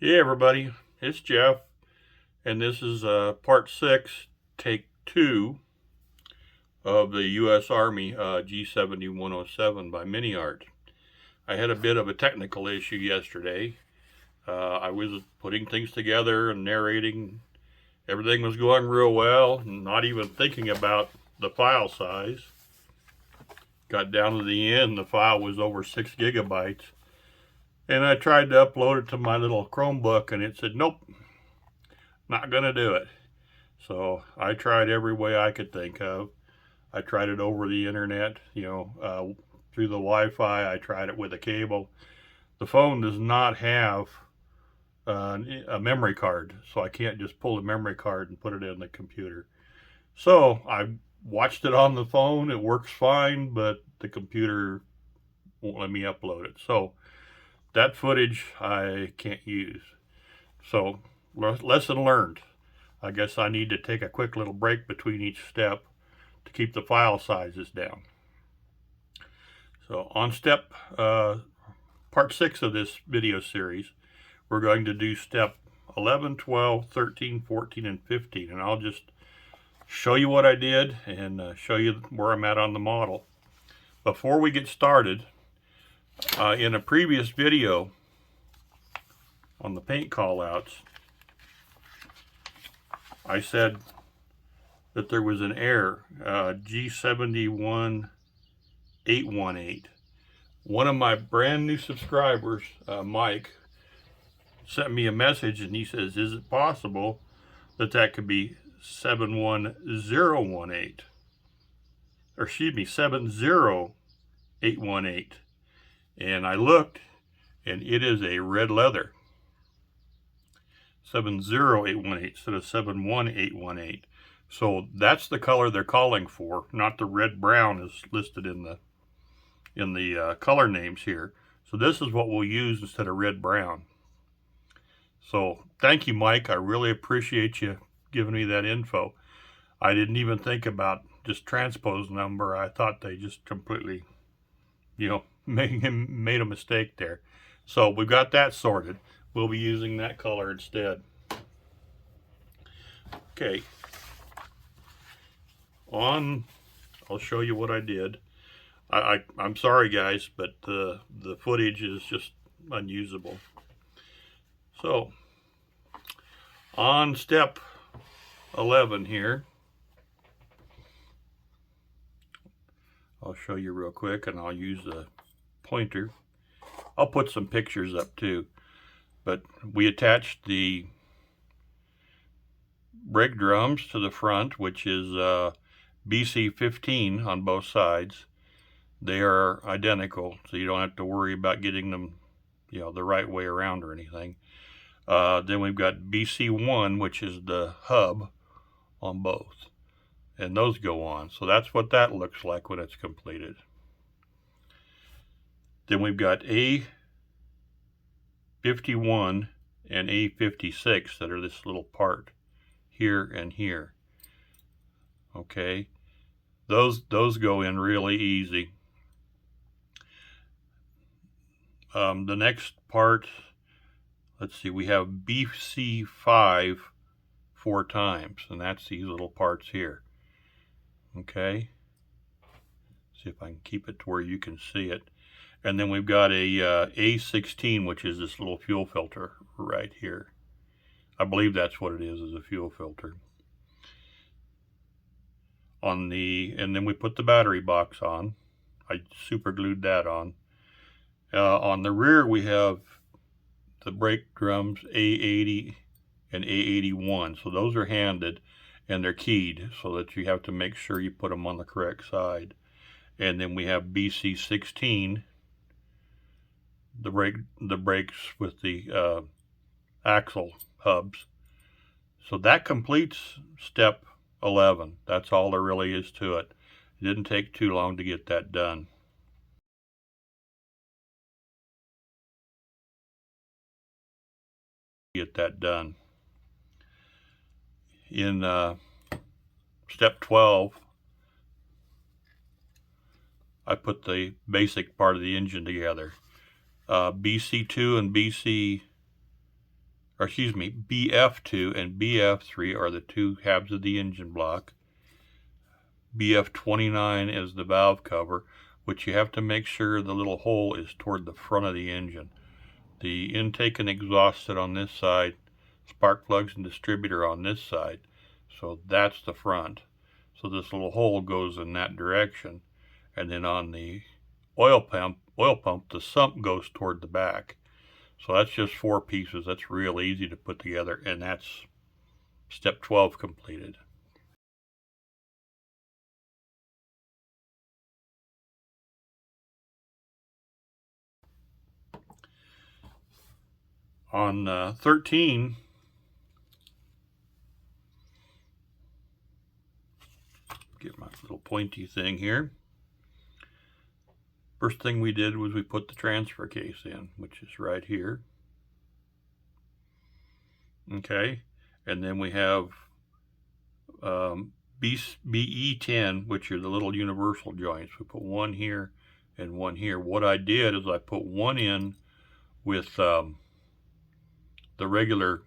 Hey everybody, it's Jeff, and this is part 6, take 2 of the U.S. Army G7107 by MiniArt. I had a bit of a technical issue yesterday. I was putting things together and narrating. Everything was going real well, not even thinking about the file size. Got down to the end, the file was over 6 gigabytes. And I tried to upload it to my little Chromebook, and it said, nope, not going to do it. So I tried every way I could think of. I tried it over the internet, through the Wi-Fi. I tried it with a cable. The phone does not have a memory card, so I can't just pull the memory card and put it in the computer. So I watched it on the phone. It works fine, but the computer won't let me upload it. So that footage I can't use. So lesson learned. I guess I need to take a quick little break between each step to keep the file sizes down. So on part 6 of this video series, we're going to do step 11, 12, 13, 14, and 15. And I'll just show you what I did and show you where I'm at on the model. Before we get started, in a previous video on the paint callouts, I said that there was an error, G7107. One of my brand new subscribers, Mike, sent me a message and he says, is it possible that could be 71018? Or excuse me, 70818. And I looked, and it is a red leather. 70818 instead of 71818. So that's the color they're calling for, not the red brown is listed in the color names here. So this is what we'll use instead of red brown. So thank you, Mike. I really appreciate you giving me that info. I didn't even think about just transpose number. I thought they just completely, made a mistake there. So we've got that sorted. We'll be using that color instead. Okay. I'll show you what I did. I'm sorry guys, but the footage is just unusable. So on step 11 here, I'll show you real quick, and I'll use the pointer. I'll put some pictures up too, but we attached the brake drums to the front, which is BC15 on both sides. They are identical, so you don't have to worry about getting them, the right way around or anything. Then we've got BC1, which is the hub on both, and those go on. So that's what that looks like when it's completed. Then we've got A51 and A56 that are this little part here and here. Okay, those go in really easy. The next part, let's see, we have BC5 4 times, and that's these little parts here. Okay, see if I can keep it to where you can see it. And then we've got a A16, which is this little fuel filter right here. I believe that's what it is a fuel filter. And then we put the battery box on. I super glued that on. On the rear we have the brake drums A80 and A81. So those are handed and they're keyed so that you have to make sure you put them on the correct side. And then we have BC16, the brakes with the axle hubs. So that completes step 11. That's all there really is to it. It didn't take too long to get that done. In step 12, I put the basic part of the engine together. BC2 and BC or excuse me, BF2 and BF3 are the two halves of the engine block. BF29 is the valve cover, which you have to make sure the little hole is toward the front of the engine. The intake and exhaust sit on this side, spark plugs and distributor on this side. So that's the front. So this little hole goes in that direction. And then on the oil pump, the sump goes toward the back. So that's just 4 pieces. That's real easy to put together, and that's step 12 completed. On 13, get my little pointy thing here. First thing we did was we put the transfer case in, which is right here. Okay, and then we have BE10, which are the little universal joints. We put one here and one here. What I did is I put one in with the regular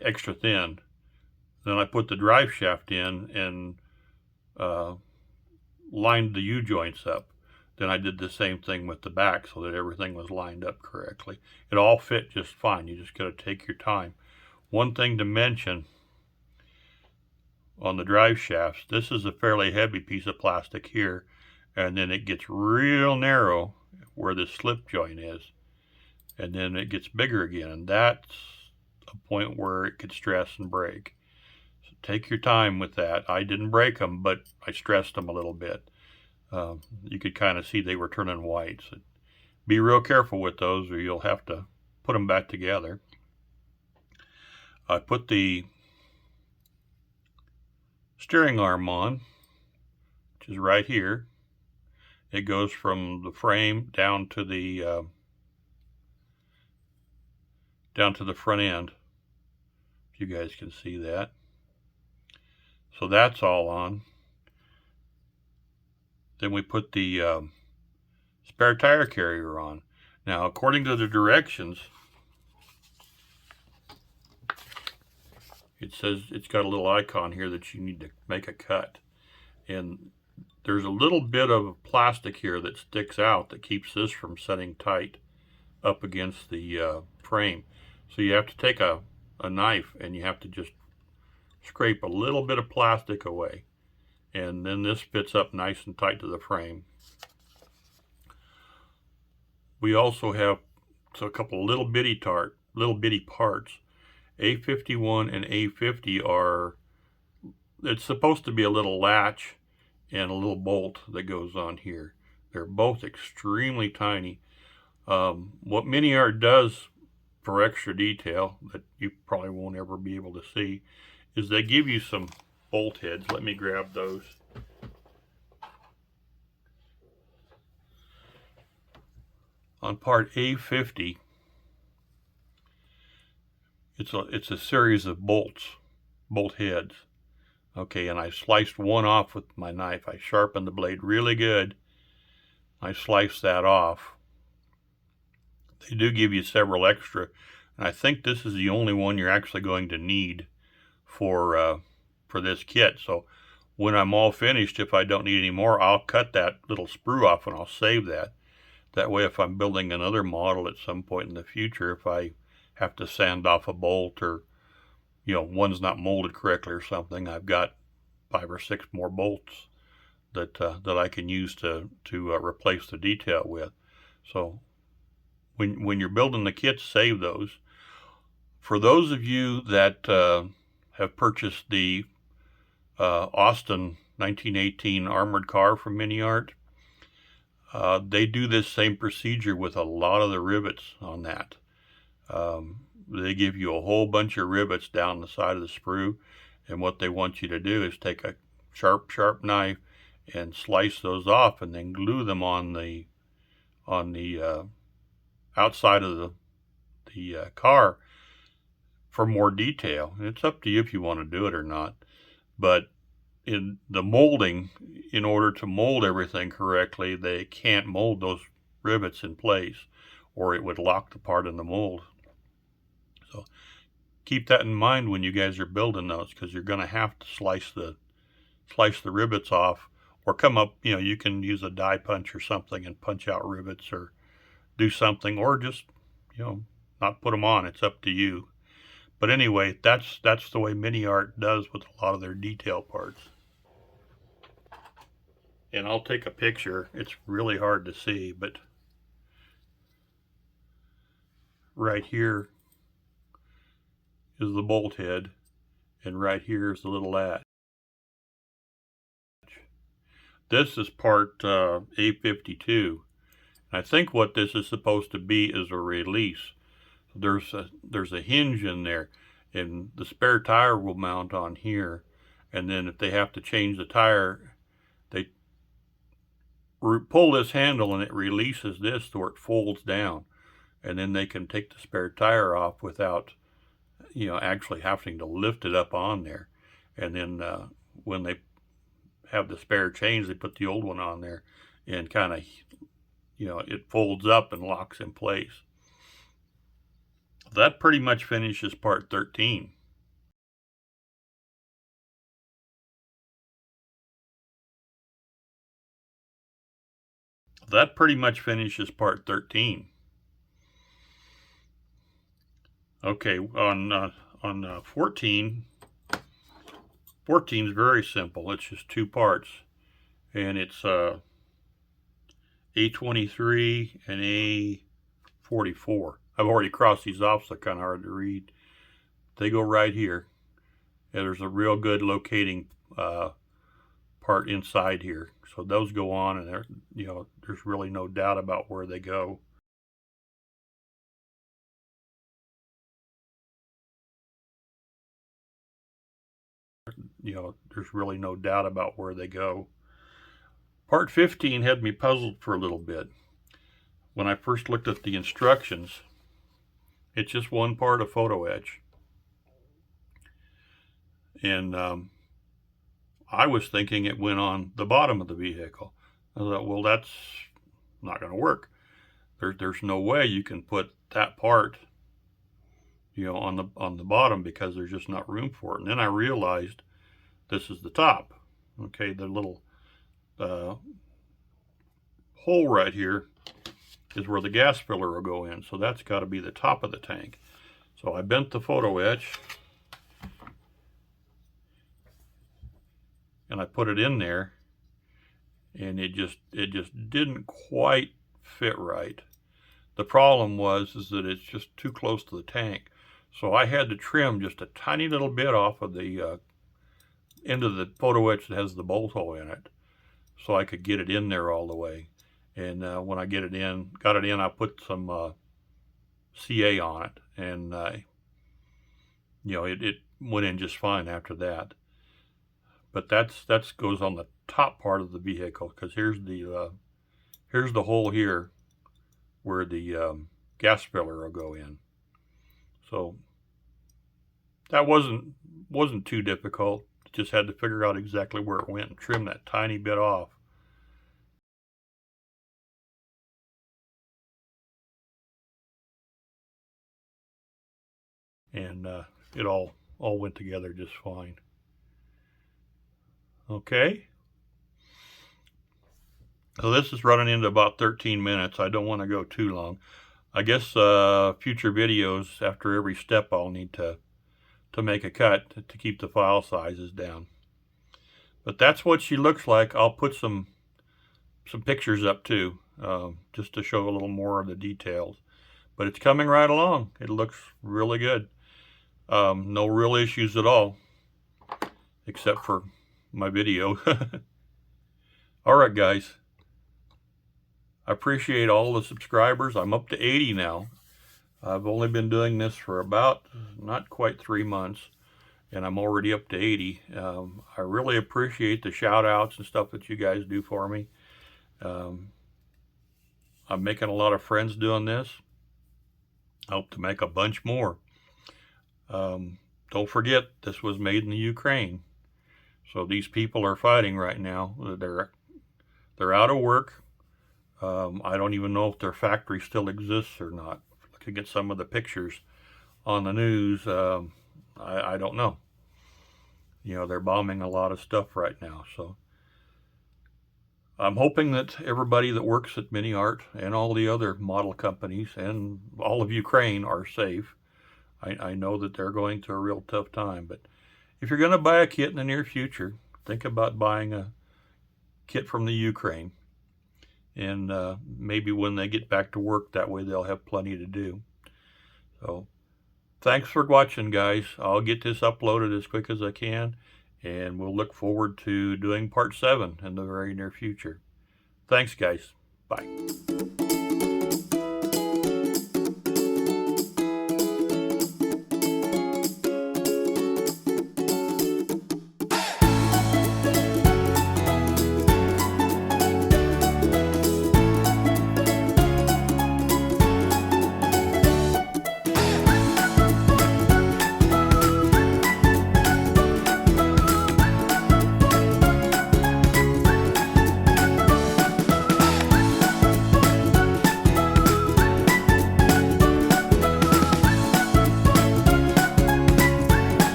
extra thin. Then I put the drive shaft in and lined the U-joints up. Then I did the same thing with the back so that everything was lined up correctly. It all fit just fine. You just got to take your time. One thing to mention on the drive shafts, this is a fairly heavy piece of plastic here, and then it gets real narrow where the slip joint is, and then it gets bigger again, and that's a point where it could stress and break. So take your time with that. I didn't break them, but I stressed them a little bit. You could kind of see they were turning white. So be real careful with those or you'll have to put them back together. I put the steering arm on, which is right here. It goes from the frame down to the front end. If you guys can see that. So that's all on. Then we put the spare tire carrier on. Now, according to the directions, it says it's got a little icon here that you need to make a cut. And there's a little bit of plastic here that sticks out that keeps this from setting tight up against the frame. So you have to take a knife and you have to just scrape a little bit of plastic away. And then this fits up nice and tight to the frame. We also have a couple of little bitty parts. A51 and A50 are, it's supposed to be a little latch and a little bolt that goes on here. They're both extremely tiny. What MiniArt does for extra detail that you probably won't ever be able to see is they give you some bolt heads. Let me grab those. On part A50, it's a series of bolt heads. Okay, and I sliced one off with my knife. I sharpened the blade really good. I sliced that off. They do give you several extra, and I think this is the only one you're actually going to need for this kit. So when I'm all finished, if I don't need any more, I'll cut that little sprue off and I'll save that. That way, if I'm building another model at some point in the future, if I have to sand off a bolt or, you know, one's not molded correctly or something, I've got 5 or 6 more bolts that I can use to replace the detail with. So when you're building the kits, save those. For those of you that have purchased the Austin 1918 armored car from MiniArt, they do this same procedure with a lot of the rivets on that. They give you a whole bunch of rivets down the side of the sprue, and what they want you to do is take a sharp knife and slice those off and then glue them on the outside of the car for more detail. And it's up to you if you want to do it or not. But in the molding, in order to mold everything correctly, they can't mold those rivets in place. or it would lock the part in the mold. So keep that in mind when you guys are building those, because you're going to have to slice the rivets off, or come up, you can use a die punch or something and punch out rivets, or do something, or just, not put them on. It's up to you. But anyway, that's the way MiniArt does with a lot of their detail parts. And I'll take a picture. It's really hard to see, but right here is the bolt head, and right here is the little latch. This is part A52. I think what this is supposed to be is a release. There's a hinge in there, and the spare tire will mount on here, and then if they have to change the tire, they pull this handle and it releases this so it folds down, and then they can take the spare tire off without actually having to lift it up on there. And then when they have the spare change, they put the old one on there, and kind of it folds up and locks in place. That pretty much finishes part 13. That pretty much finishes part 13. Okay, on 14 is very simple. It's just two parts, and it's A23 and A44. I've already crossed these off, so they're kind of hard to read. They go right here. And there's a real good locating part inside here. So those go on, and there's really no doubt about where they go. There's really no doubt about where they go. Part 15 had me puzzled for a little bit. When I first looked at the instructions, it's just one part of Photo-etch. And I was thinking it went on the bottom of the vehicle. I thought, well, that's not going to work. There's no way you can put that part, on the bottom, because there's just not room for it. And then I realized this is the top. Okay, the little hole right here is where the gas filler will go in. So that's got to be the top of the tank. So I bent the Photo-etch, and I put it in there, and it just didn't quite fit right. The problem is that it's just too close to the tank. So I had to trim just a tiny little bit off of the end of the Photo-etch that has the bolt hole in it, so I could get it in there all the way. And when I got it in, I put some CA on it, and it went in just fine after that. But that goes on the top part of the vehicle, because here's the hole here where the gas filler will go in. So that wasn't too difficult. Just had to figure out exactly where it went and trim that tiny bit off. And it all went together just fine. Okay. So this is running into about 13 minutes. I don't want to go too long. I guess future videos, after every step, I'll need to make a cut to keep the file sizes down. But that's what she looks like. I'll put some pictures up too, just to show a little more of the details. But it's coming right along. It looks really good. No real issues at all, except for my video. Alright guys, I appreciate all the subscribers. I'm up to 80 now. I've only been doing this for about not quite 3 months, and I'm already up to 80. I really appreciate the shout outs and stuff that you guys do for me. I'm making a lot of friends doing this. I hope to make a bunch more. Don't forget, this was made in the Ukraine. So these people are fighting right now. They're out of work. I don't even know if their factory still exists or not. Looking at some of the pictures on the news, I don't know. You know, they're bombing a lot of stuff right now, so I'm hoping that everybody that works at MiniArt and all the other model companies and all of Ukraine are safe. I know that they're going through a real tough time, but if you're going to buy a kit in the near future, think about buying a kit from the Ukraine. And maybe when they get back to work, that way they'll have plenty to do. So thanks for watching, guys. I'll get this uploaded as quick as I can, and we'll look forward to doing part 7 in the very near future. Thanks, guys. Bye.